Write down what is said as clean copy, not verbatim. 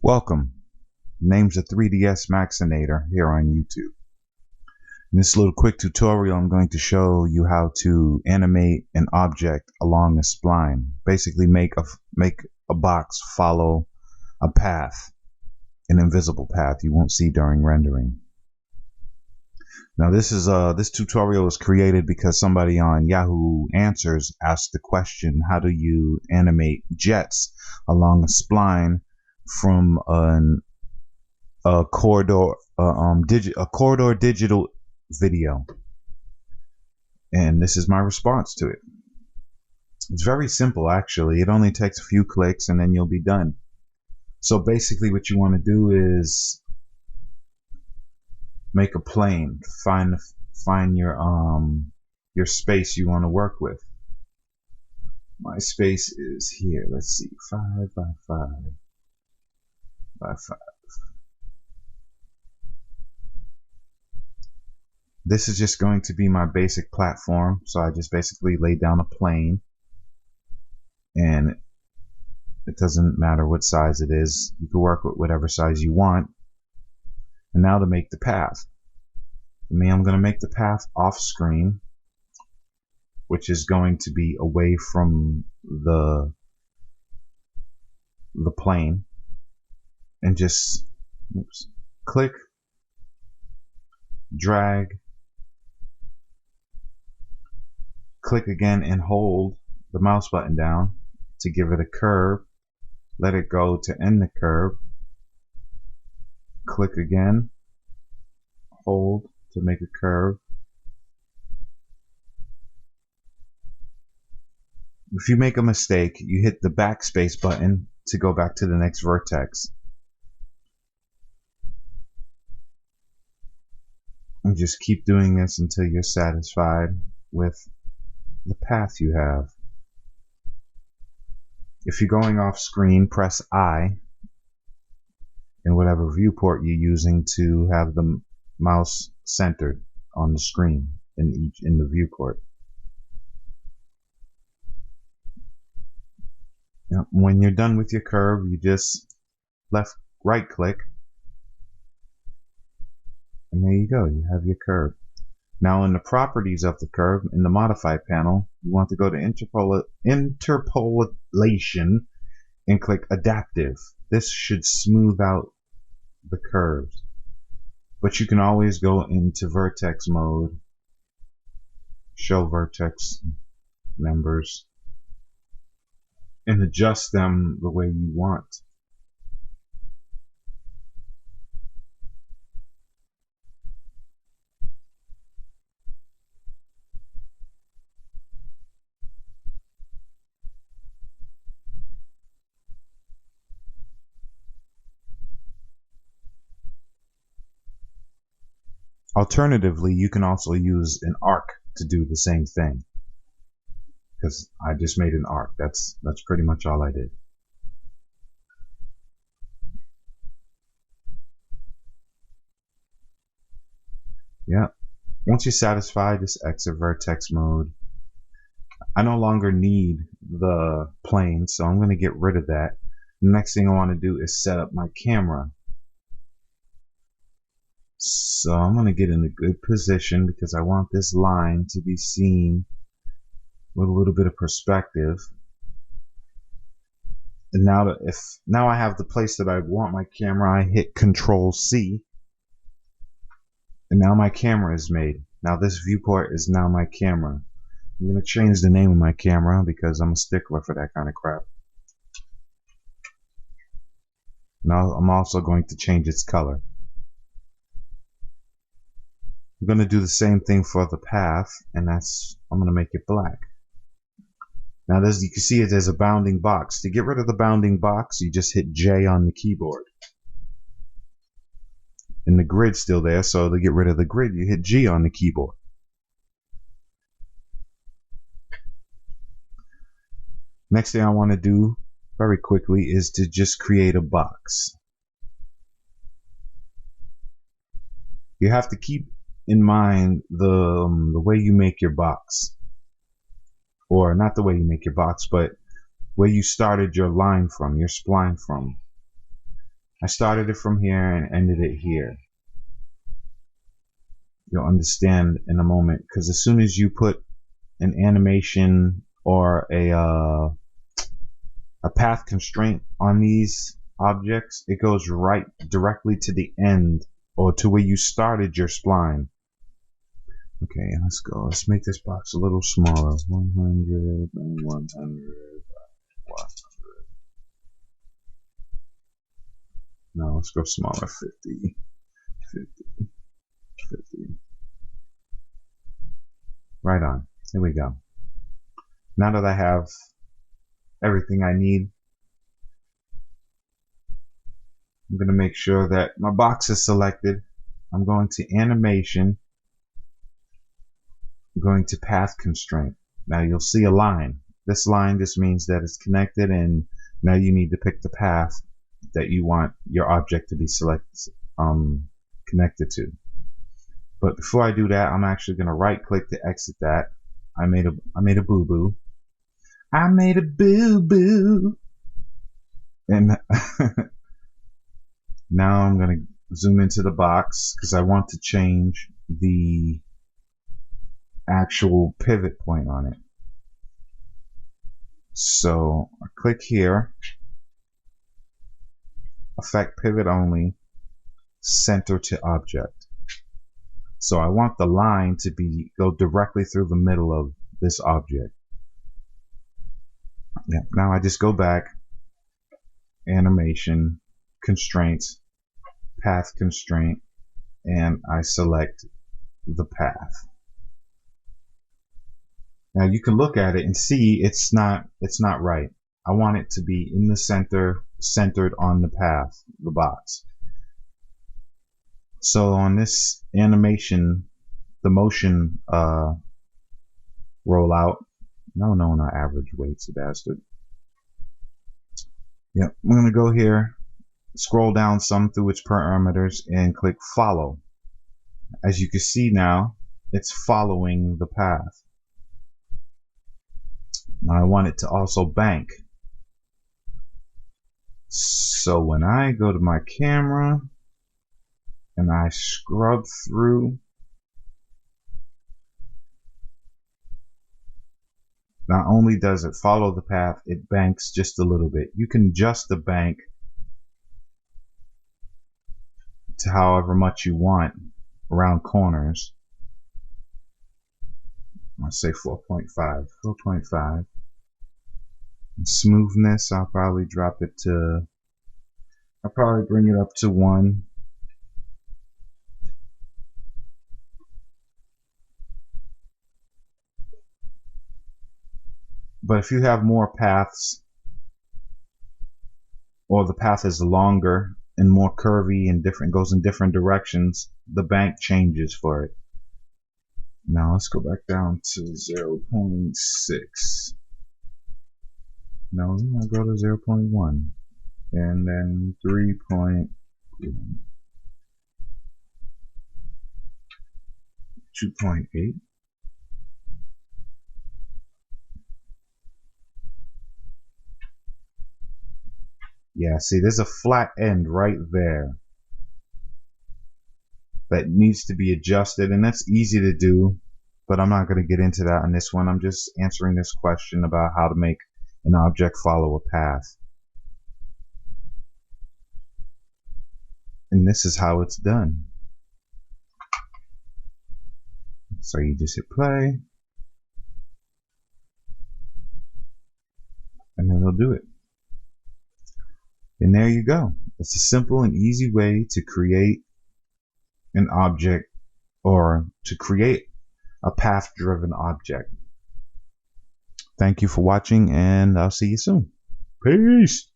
Welcome. Name's a 3ds Maxinator here on YouTube. In this little quick tutorial, I'm going to show you how to animate an object along a spline. Basically make a box follow a path, an invisible path you won't see during rendering. Now this tutorial was created because somebody on Yahoo Answers asked the question, how do you animate jets along a spline from a corridor digital video? And this is my response to it. It's very simple, actually. It only takes a few clicks and then you'll be done. So basically what you want to do is make a plane. Find your space you want to work with. My space is here. Let's see, 5 by 5 by 5. This is just going to be my basic platform, so I just basically lay down a plane, and it doesn't matter what size it is. You can work with whatever size you want. And now to make the path. For me, I'm going to make the path off screen, which is going to be away from the plane, and just click, drag, click again and hold the mouse button down to give it a curve. Let it go to end the curve. Click again, hold to make a curve. If you make a mistake, you hit the backspace button to go back to the next vertex. And just keep doing this until you're satisfied with the path you have. If you're going off screen, press I in whatever viewport you're using to have the mouse centered on the screen in the viewport. Now, when you're done with your curve, you just right click, and there you go, you have your curve. Now in the properties of the curve, in the modify panel, you want to go to interpolation and click adaptive. This should smooth out the curves, but you can always go into vertex mode, show vertex members, and adjust them the way you want. Alternatively, you can also use an arc to do the same thing, because I just made an arc. That's pretty much all I did. Yeah. Once you're satisfied, just exit vertex mode. I no longer need the plane, so I'm going to get rid of that. The next thing I want to do is set up my camera. So I'm going to get in a good position because I want this line to be seen with a little bit of perspective. And now I have the place that I want my camera, I hit Control C, and now my camera is made. Now this viewport is now my camera. I'm going to change the name of my camera because I'm a stickler for that kind of crap. Now I'm also going to change its color. I'm going to do the same thing for the path, and I'm going to make it black. Now you can see there's a bounding box. To get rid of the bounding box, you just hit J on the keyboard. And the grid's still there, so to get rid of the grid, you hit G on the keyboard. Next thing I want to do very quickly is to just create a box. You have to keep in mind the way you make your box, or not the way you make your box, but where you started your line from, your spline from. I started it from here and ended it here. You'll understand in a moment, because as soon as you put an animation or a path constraint on these objects, it goes right directly to the end or to where you started your spline. Okay, let's go. Let's make this box a little smaller. 100 and 100. 100. No, let's go smaller. 50. 50. 50. Right on. Here we go. Now that I have everything I need, I'm going to make sure that my box is selected. I'm going to animation. I'm going to path constraint. Now you'll see a line. This line just means that it's connected, and now you need to pick the path that you want your object to be connected to. But before I do that, I'm actually going to right click to exit that. I made a boo-boo. I made a boo-boo. And now I'm going to zoom into the box because I want to change the actual pivot point on it. So I click here, effect pivot only, center to object. So I want the line to go directly through the middle of this object. Yeah. Now I just go back, animation, constraints, path constraint, and I select the path. Now you can look at it and see it's not right. I want it to be in the center, centered on the path, the box. So on this animation, the motion rollout, no, not average weights, you bastard. Yep, I'm gonna go here, scroll down some through its parameters and click follow. As you can see now, it's following the path. Now I want it to also bank. So when I go to my camera and I scrub through, not only does it follow the path, it banks just a little bit. You can adjust the bank to however much you want around corners. I'll say 4.5. 4.5. Smoothness, I'll probably drop it to, I'll probably bring it up to 1. But if you have more paths, or the path is longer and more curvy and goes in different directions, the bank changes for it. Now let's go back down to 0.6. No, I'll go to 0.1. And then 3.2.8. Yeah, see, there's a flat end right there that needs to be adjusted, and that's easy to do, but I'm not going to get into that on this one. I'm just answering this question about how to make an object follow a path. And this is how it's done. So you just hit play, and then it'll do it. And there you go. It's a simple and easy way to create an object, or to create a path-driven object. Thank you for watching, and I'll see you soon. Peace.